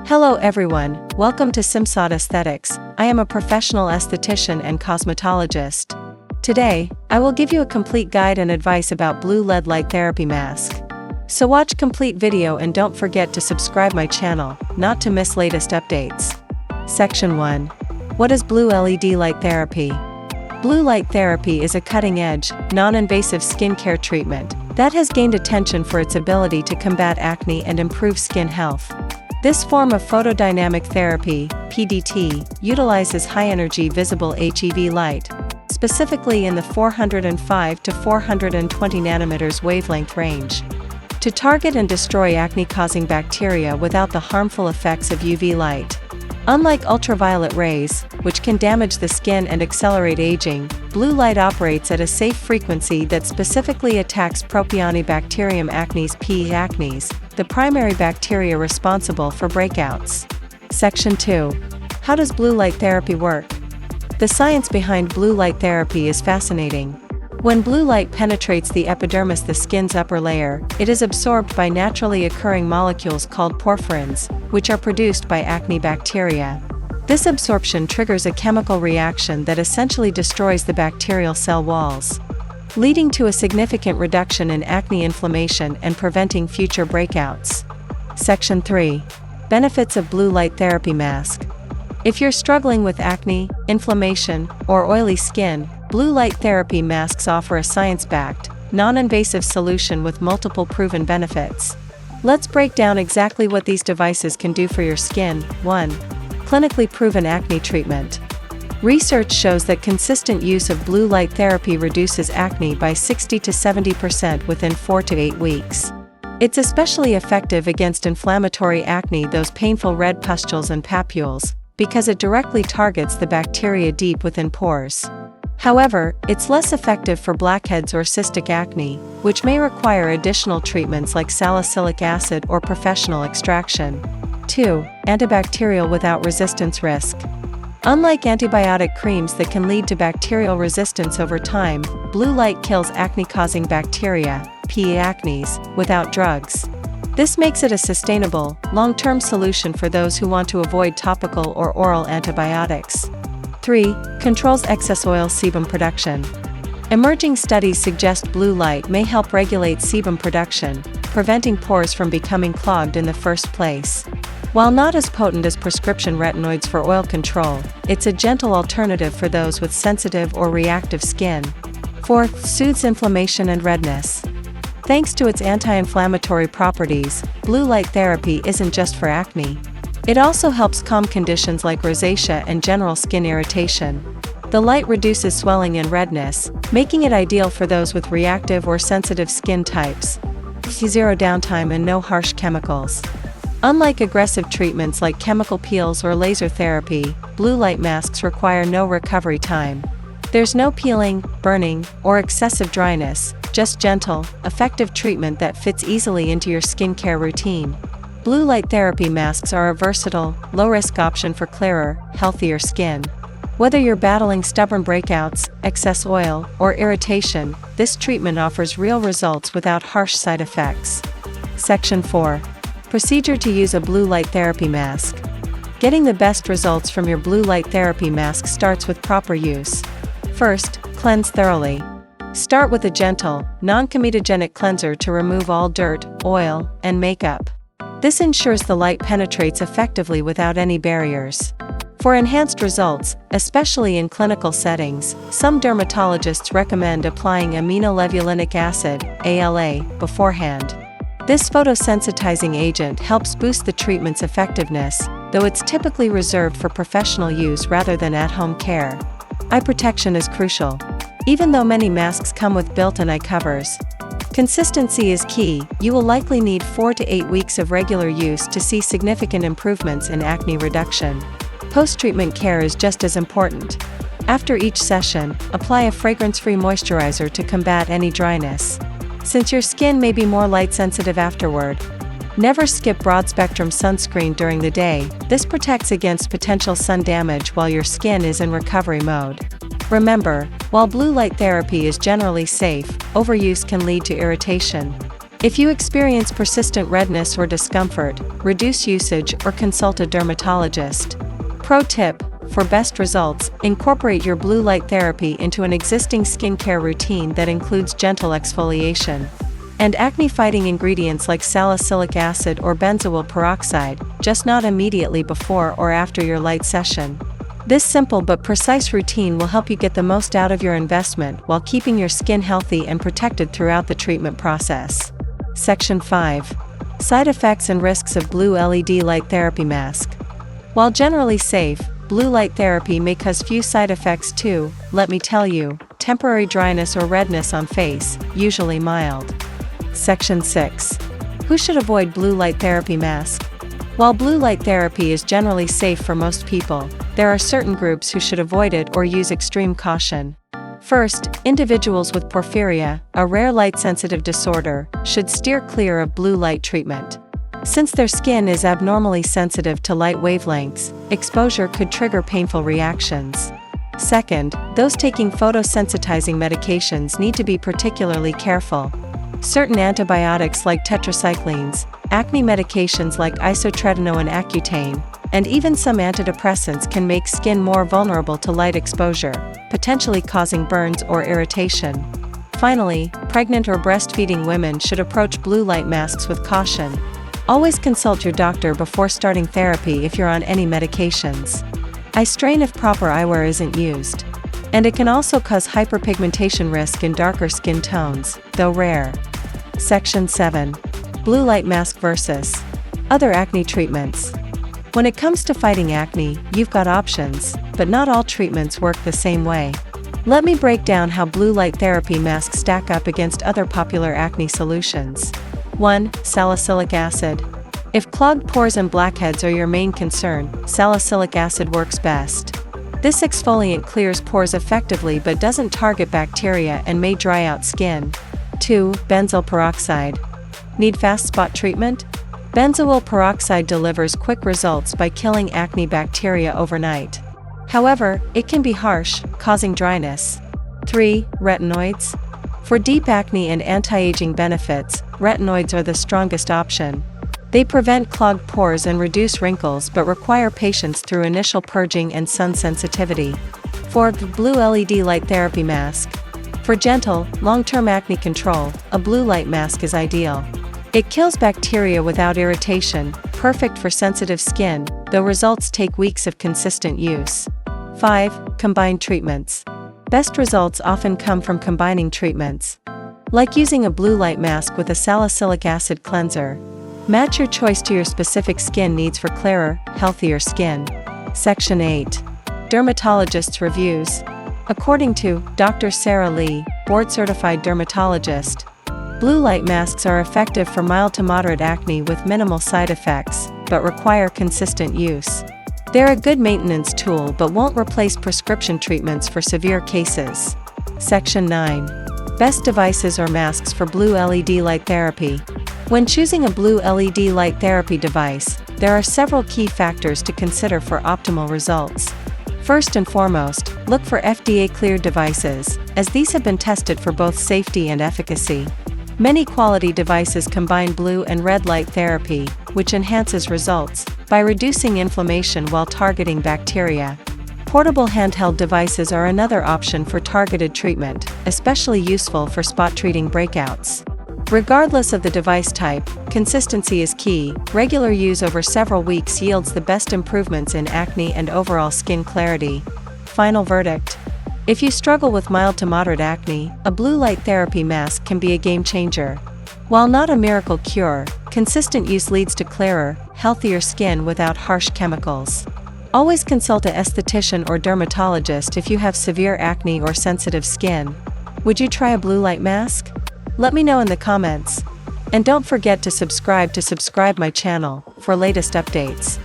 Hello everyone, welcome to Simsad Aesthetics. I am a professional esthetician and cosmetologist. Today, I will give you a complete guide and advice about blue LED light therapy mask. So watch complete video and don't forget to subscribe my channel, not to miss latest updates. Section 1. What is blue LED light therapy? Blue light therapy is a cutting-edge, non-invasive skincare treatment that has gained attention for its ability to combat acne and improve skin health. This form of photodynamic therapy, PDT, utilizes high-energy visible HEV light, specifically in the 405 to 420 nanometers wavelength range, to target and destroy acne-causing bacteria without the harmful effects of UV light. Unlike ultraviolet rays, which can damage the skin and accelerate aging, blue light operates at a safe frequency that specifically attacks Propionibacterium acnes P. acnes, the primary bacteria responsible for breakouts. Section 2. How does blue light therapy work? The science behind blue light therapy is fascinating. When blue light penetrates the epidermis, the skin's upper layer, it is absorbed by naturally occurring molecules called porphyrins, which are produced by acne bacteria. This absorption triggers a chemical reaction that essentially destroys the bacterial cell walls, leading to a significant reduction in acne inflammation and preventing future breakouts. Section 3. Benefits of blue light therapy mask. If you're struggling with acne, inflammation, or oily skin, blue light therapy masks offer a science-backed, non-invasive solution with multiple proven benefits. Let's break down exactly what these devices can do for your skin. 1. Clinically proven acne treatment. Research shows that consistent use of blue light therapy reduces acne by 60 to 70% within 4 to 8 weeks. It's especially effective against inflammatory acne, those painful red pustules and papules, because it directly targets the bacteria deep within pores. However, it's less effective for blackheads or cystic acne, which may require additional treatments like salicylic acid or professional extraction. 2. Antibacterial without resistance risk. Unlike antibiotic creams that can lead to bacterial resistance over time, blue light kills acne-causing bacteria, P. acnes, without drugs. This makes it a sustainable, long-term solution for those who want to avoid topical or oral antibiotics. 3. Controls excess oil sebum production. Emerging studies suggest blue light may help regulate sebum production, preventing pores from becoming clogged in the first place. While not as potent as prescription retinoids for oil control, it's a gentle alternative for those with sensitive or reactive skin. 4. Soothes inflammation and redness. Thanks to its anti-inflammatory properties, blue light therapy isn't just for acne. It also helps calm conditions like rosacea and general skin irritation. The light reduces swelling and redness, making it ideal for those with reactive or sensitive skin types. 0 downtime and no harsh chemicals. Unlike aggressive treatments like chemical peels or laser therapy, blue light masks require no recovery time. There's no peeling, burning, or excessive dryness, just gentle, effective treatment that fits easily into your skincare routine. Blue light therapy masks are a versatile, low-risk option for clearer, healthier skin. Whether you're battling stubborn breakouts, excess oil, or irritation, this treatment offers real results without harsh side effects. Section 4. Procedure to use a blue light therapy mask. Getting the best results from your blue light therapy mask starts with proper use. First, cleanse thoroughly. Start with a gentle, non-comedogenic cleanser to remove all dirt, oil, and makeup. This ensures the light penetrates effectively without any barriers. For enhanced results, especially in clinical settings, some dermatologists recommend applying aminolevulinic acid, ALA, beforehand. This photosensitizing agent helps boost the treatment's effectiveness, though it's typically reserved for professional use rather than at-home care. Eye protection is crucial. Even though many masks come with built-in eye covers, consistency is key. You will likely need 4 to 8 weeks of regular use to see significant improvements in acne reduction. Post-treatment care is just as important. After each session, apply a fragrance-free moisturizer to combat any dryness, since your skin may be more light-sensitive afterward. Never skip broad-spectrum sunscreen during the day. This protects against potential sun damage while your skin is in recovery mode. Remember, while blue light therapy is generally safe, overuse can lead to irritation. If you experience persistent redness or discomfort, reduce usage or consult a dermatologist. Pro tip: for best results, incorporate your blue light therapy into an existing skincare routine that includes gentle exfoliation and acne-fighting ingredients like salicylic acid or benzoyl peroxide, just not immediately before or after your light session. This simple but precise routine will help you get the most out of your investment while keeping your skin healthy and protected throughout the treatment process. Section 5. Side effects and risks of blue LED light therapy mask. While generally safe, blue light therapy may cause few side effects too. Let me tell you, temporary dryness or redness on face, usually mild. Section 6. Who should avoid blue light therapy mask? While blue light therapy is generally safe for most people, there are certain groups who should avoid it or use extreme caution. First, individuals with porphyria, a rare light-sensitive disorder, should steer clear of blue light treatment. Since their skin is abnormally sensitive to light wavelengths, exposure could trigger painful reactions. Second, those taking photosensitizing medications need to be particularly careful. Certain antibiotics like tetracyclines, acne medications like isotretinoin and Accutane, and even some antidepressants can make skin more vulnerable to light exposure, potentially causing burns or irritation. Finally, pregnant or breastfeeding women should approach blue light masks with caution. Always consult your doctor before starting therapy if you're on any medications. Eye strain if proper eyewear isn't used. And it can also cause hyperpigmentation risk in darker skin tones, though rare. Section 7. Blue light mask versus other acne treatments. When it comes to fighting acne, you've got options, but not all treatments work the same way. Let me break down how blue light therapy masks stack up against other popular acne solutions. 1. Salicylic acid. If clogged pores and blackheads are your main concern, salicylic acid works best. This exfoliant clears pores effectively but doesn't target bacteria and may dry out skin. 2. Benzoyl peroxide. Need fast spot treatment? Benzoyl peroxide delivers quick results by killing acne bacteria overnight. However, it can be harsh, causing dryness. 3. Retinoids. For deep acne and anti-aging benefits, retinoids are the strongest option. They prevent clogged pores and reduce wrinkles but require patience through initial purging and sun sensitivity. 4. Blue LED light therapy mask. For gentle, long-term acne control, a blue light mask is ideal. It kills bacteria without irritation, perfect for sensitive skin, though results take weeks of consistent use. 5. Combined treatments. Best results often come from combining treatments. Like using a blue light mask with a salicylic acid cleanser. Match your choice to your specific skin needs for clearer, healthier skin. Section 8. Dermatologist reviews. According to Dr. Sarah Lee, board-certified dermatologist, blue light masks are effective for mild to moderate acne with minimal side effects, but require consistent use. They're a good maintenance tool but won't replace prescription treatments for severe cases. Section 9. Best devices or masks for blue LED light therapy. When choosing a blue LED light therapy device, there are several key factors to consider for optimal results. First and foremost, look for FDA-cleared devices, as these have been tested for both safety and efficacy. Many quality devices combine blue and red light therapy, which enhances results by reducing inflammation while targeting bacteria. Portable handheld devices are another option for targeted treatment, especially useful for spot treating breakouts. Regardless of the device type, consistency is key. Regular use over several weeks yields the best improvements in acne and overall skin clarity. Final verdict. If you struggle with mild to moderate acne, a blue light therapy mask can be a game changer. While not a miracle cure, consistent use leads to clearer, healthier skin without harsh chemicals. Always consult an esthetician or dermatologist if you have severe acne or sensitive skin. Would you try a blue light mask? Let me know in the comments. And don't forget to subscribe my channel for latest updates.